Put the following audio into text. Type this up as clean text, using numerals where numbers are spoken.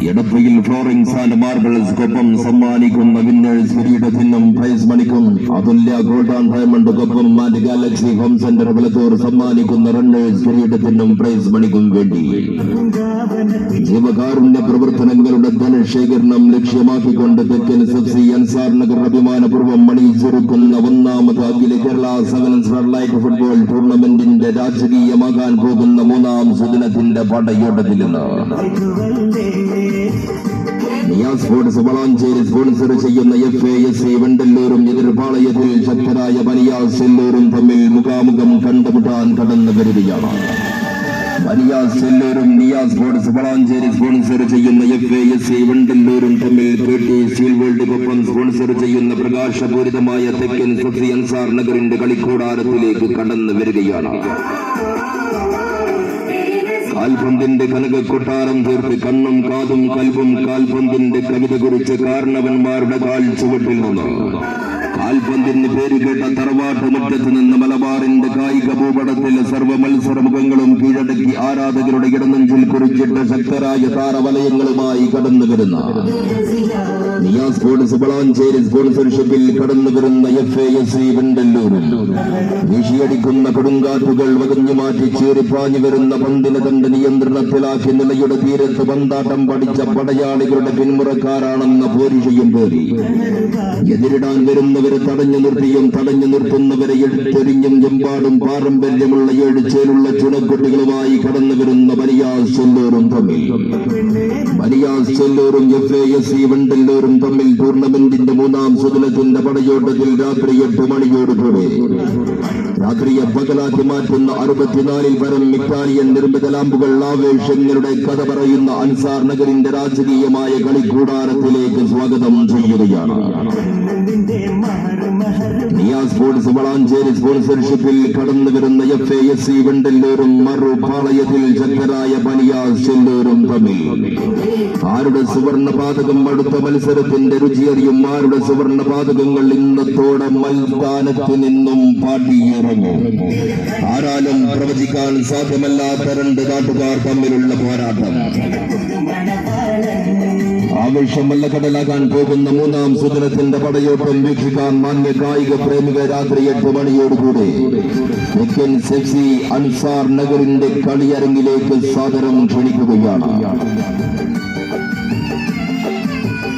എടപ്പയിൽ floorings and മാർബിൾസ്ക്കൊപ്പം സമ്മാനിക്കുന്ന winners കിരീടത്തിനും prize മണിക്കും അതുല്യ ഗോൾഡ് ആൻഡ് ഡയമണ്ട്ക്കൊപ്പം and galaxy home center Vilathur സമ്മാനിക്കുന്ന റണ്ണേഴ്സ് കിരീടത്തിനും പ്രൈസ് മണിക്കും വേണ്ടി ജീവകാരുണ്യ പ്രവർത്തനങ്ങളുടെ ധനശേഖരണം ലക്ഷ്യമാക്കിക്കൊണ്ട് തെക്കൻ എസ്.എഫ്.സി. അൻസാർ നഗർ അഭിമാനപൂർവ്വം മണിച്ചൊരുക്കുന്ന ഒന്നാമത് അഖില കേരള സെവൻസ് റൺലൈറ്റ് ഫുട്ബോൾ ടൂർണമെന്റിന്റെ രാജകീയമാകാൻ പോകുന്ന മൂന്നാം സുദിനത്തിന്റെ പടയോട്ടത്തിൽ നിന്ന് നിയാസ് സ്പോർട്സ് വളാഞ്ചേരി സ്പോൺസർ ചെയ്യുന്ന FASC വെണ്ടല്ലൂരും എതിർപാളയത്തിൽ ശക്തരായ ബനിയാസ് സെല്ലൂരും തമ്മിൽ മുഖാമുഖം കണ്ടുമുട്ടാൻ കടന്നു വരികയാണ്. ബനിയാസ് സെല്ലൂരും നിയാസ് സ്പോർട്സ് വളാഞ്ചേരി സ്പോൺസർ ചെയ്യുന്ന FASC വെണ്ടല്ലൂരും തമ്മിൽ KT സ്റ്റീൽ വേൾഡിനൊപ്പം സ്പോൺസർ ചെയ്യുന്ന പ്രകാശപൂരിതമായ തെക്കൻ എസ്.എഫ്.സി. അൻസാർ നഗറിന്റെ കളിക്കൂടാരത്തിലേക്ക് കടന്നു വരികയാണ്. കാൽപന്തിന്റെ കനക കൊട്ടാരം തീർത്ത് കണ്ണും കാതും കൽവും കാൽപന്തിന്റെ കവിത കുറിച്ച് കാരണവന്മാരുടെ കാൽ ചുവട്ടിൽ നിന്ന് കാൽപന്തിന് പേരുകേട്ട തറവാട്ട് മുറ്റത്ത് നിന്ന് മലബാറിന്റെ കായിക ഭൂപടത്തിലെ സർവ്വ മത്സരമുഖങ്ങളും കീഴടക്കി ആരാധകരുടെ ഇടനെഞ്ചിൽ കുറിച്ചിട്ട ശക്തരായ താരവലയങ്ങളുമായി കടന്നു വരുന്ന നിയാസ് സ്പോർട്സ് വളാഞ്ചേരി സ്പോൺസർഷിപ്പിൽ കടന്നു വരുന്ന FASC വെണ്ടല്ലൂരിൽ വീശിയടിക്കുന്ന കൊടുങ്കാറ്റുകൾ വകഞ്ഞു മാറ്റി ചേരിപ്പാഞ്ഞു വരുന്ന പന്തിനെ തന്റെ നിയന്ത്രണത്തിലാക്കി നിലയുടെ തീരത്ത് പന്താട്ടം പഠിച്ച പടയാളികളുടെ പിന്മുറക്കാരാണെന്ന പോരിഷയും പേറി എതിരിടാൻ വരുന്നവരെ തടഞ്ഞു നിർത്തിയും തടഞ്ഞു നിർത്തുന്നവരെ എടുത്തെറിഞ്ഞും എമ്പാടും പാരമ്പര്യമുള്ള 7 ചേലുള്ള ചുണക്കുട്ടികളുമായി കടന്നു വരുന്ന ബനിയാസ് സെല്ലൂരും തമ്മിൽ ബനിയാസ് സെല്ലൂരും FASC വെണ്ടല്ലൂരും തമ്മിൽ ടൂർണമെന്റിന്റെ മൂന്നാം സുദിനത്തിന്റെ പടയോട്ടത്തിൽ രാത്രി 8 മണിയോടുകൂടെ രാത്രിയെ പകലാക്കി മാറ്റുന്ന 64 പരം ഇറ്റാലിയൻ നിർമ്മിത ലാമ്പുകൾ ആവേശങ്ങളുടെ കഥ പറയുന്ന അൻസാർ നഗറിന്റെ രാജകീയമായ കളിക്കൂടാരത്തിലേക്ക് സ്വാഗതം ചെയ്യുകയാണ്. നിയാസ് സ്പോർട്സ് വളാഞ്ചേരി സ്പോൺസർഷിപ്പിൽ കടന്നു വരുന്ന FASC വെണ്ടല്ലൂരും മറുപാളയത്തിൽ ശക്തരായ ബനിയാസ് സെല്ലൂരും തമ്മിൽ ആരുടെ സുവർണ പാതകം അടുത്ത മത്സരത്തിന്റെ രുചിയറിയും ആരുടെ സുവർണ പാതകങ്ങൾ ഇന്നത്തോടെ മൈതാനത്ത് നിന്നും പാട്ടിയിറങ്ങും. ആരാലും പ്രവചിക്കാൻ സാധ്യമല്ലാത്ത 2 നാട്ടുകാർ തമ്മിലുള്ള പോരാട്ടം ആവേശമല്ല കടലാകാൻ പോകുന്ന മൂന്നാം സുദിനത്തിന്റെ പടയോട്ടം വീക്ഷിക്കാൻ മാന്യ കായിക പ്രേമിക രാത്രി 8 മണിയോടുകൂടെ തെക്കൻ എസ്.എഫ്.സി. അൻസാർ നഗറിന്റെ കളിയരങ്ങിലേക്ക് സാദരം ക്ഷണിക്കുകയാണ്.